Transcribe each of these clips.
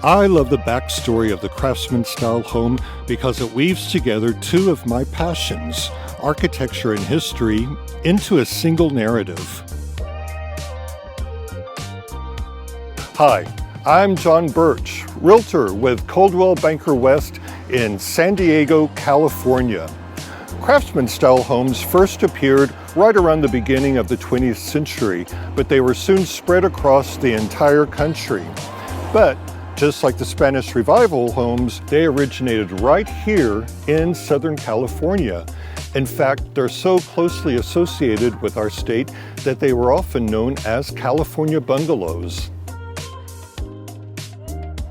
I love the backstory of the Craftsman style home because it weaves together two of my passions, architecture and history, into a single narrative. Hi, I'm John Birch, Realtor with Coldwell Banker West in San Diego, California. Craftsman style homes first appeared right around the beginning of the 20th century, but they were soon spread across the entire country. But just like the Spanish Revival homes, they originated right here in Southern California. In fact, they're so closely associated with our state that they were often known as California bungalows.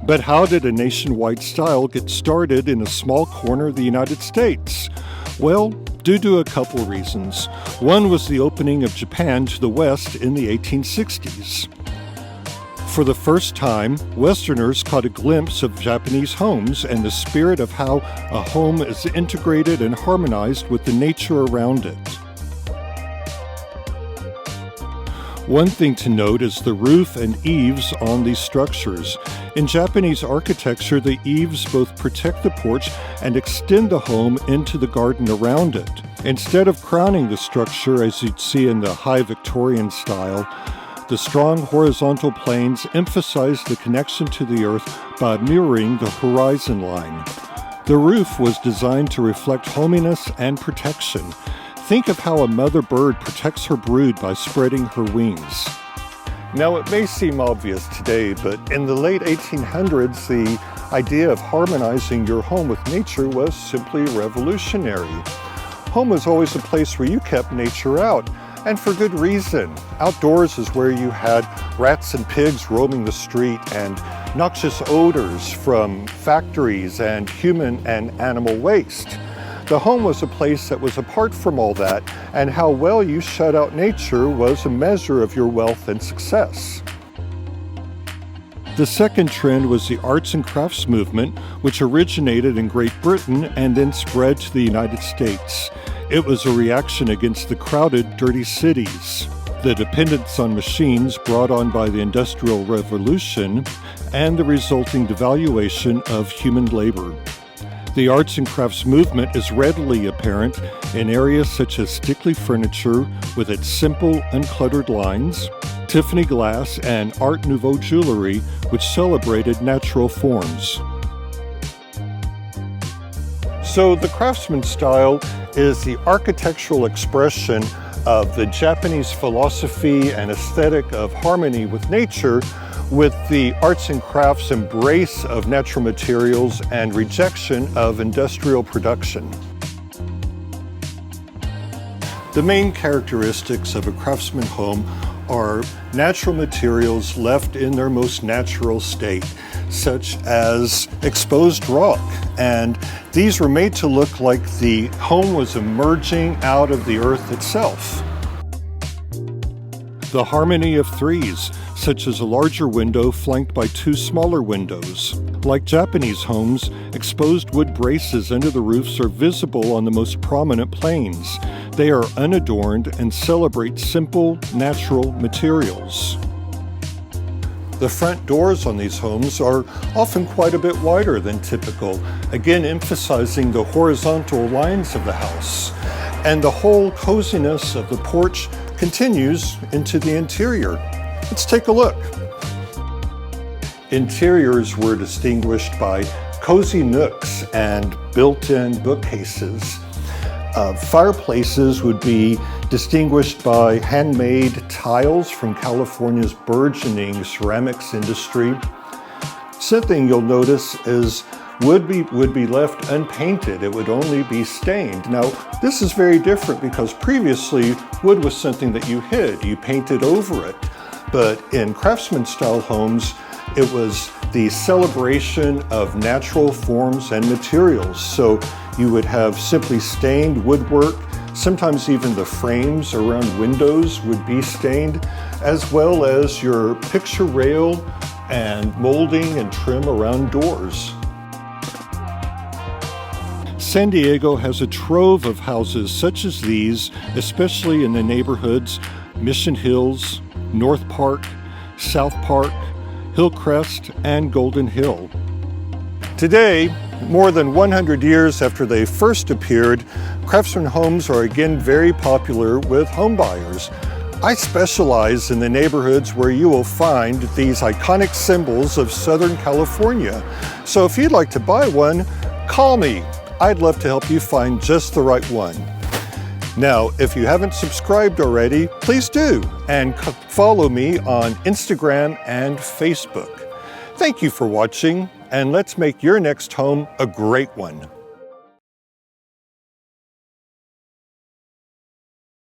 But how did a nationwide style get started in a small corner of the United States? Well, due to a couple reasons. One was the opening of Japan to the West in the 1860s. For the first time, Westerners caught a glimpse of Japanese homes and the spirit of how a home is integrated and harmonized with the nature around it. One thing to note is the roof and eaves on these structures. In Japanese architecture, the eaves both protect the porch and extend the home into the garden around it. Instead of crowning the structure as you'd see in the high Victorian style, the strong horizontal planes emphasize the connection to the earth by mirroring the horizon line. The roof was designed to reflect hominess and protection. Think of how a mother bird protects her brood by spreading her wings. Now, it may seem obvious today, but in the late 1800s, the idea of harmonizing your home with nature was simply revolutionary. Home was always a place where you kept nature out. And for good reason. Outdoors is where you had rats and pigs roaming the street and noxious odors from factories and human and animal waste. The home was a place that was apart from all that, and how well you shut out nature was a measure of your wealth and success. The second trend was the arts and crafts movement, which originated in Great Britain and then spread to the United States. It was a reaction against the crowded, dirty cities, the dependence on machines brought on by the Industrial Revolution, and the resulting devaluation of human labor. The arts and crafts movement is readily apparent in areas such as Stickley furniture with its simple, uncluttered lines, Tiffany glass, and Art Nouveau jewelry, which celebrated natural forms. So the Craftsman style is the architectural expression of the Japanese philosophy and aesthetic of harmony with nature, with the arts and crafts embrace of natural materials and rejection of industrial production. The main characteristics of a craftsman home are natural materials left in their most natural state, such as exposed rock, and these were made to look like the home was emerging out of the earth itself. The harmony of threes, such as a larger window flanked by two smaller windows. Like Japanese homes, exposed wood braces under the roofs are visible on the most prominent planes. They are unadorned and celebrate simple, natural materials. The front doors on these homes are often quite a bit wider than typical, again emphasizing the horizontal lines of the house. And the whole coziness of the porch continues into the interior. Let's take a look. Interiors were distinguished by cozy nooks and built-in bookcases. Fireplaces would be distinguished by handmade tiles from California's burgeoning ceramics industry. Something you'll notice is wood would be left unpainted. It would only be stained. Now, this is very different because previously wood was something that you hid. You painted over it. But in craftsman style homes, it was the celebration of natural forms and materials. So you would have simply stained woodwork. Sometimes even the frames around windows would be stained, as well as your picture rail and molding and trim around doors. San Diego has a trove of houses such as these, especially in the neighborhoods Mission Hills, North Park, South Park, Hillcrest, and Golden Hill. Today, more than 100 years after they first appeared, Craftsman homes are again very popular with home buyers. I specialize in the neighborhoods where you will find these iconic symbols of Southern California. So if you'd like to buy one, call me. I'd love to help you find just the right one. Now, if you haven't subscribed already, please do, and follow me on Instagram and Facebook. Thank you for watching, and let's make your next home a great one.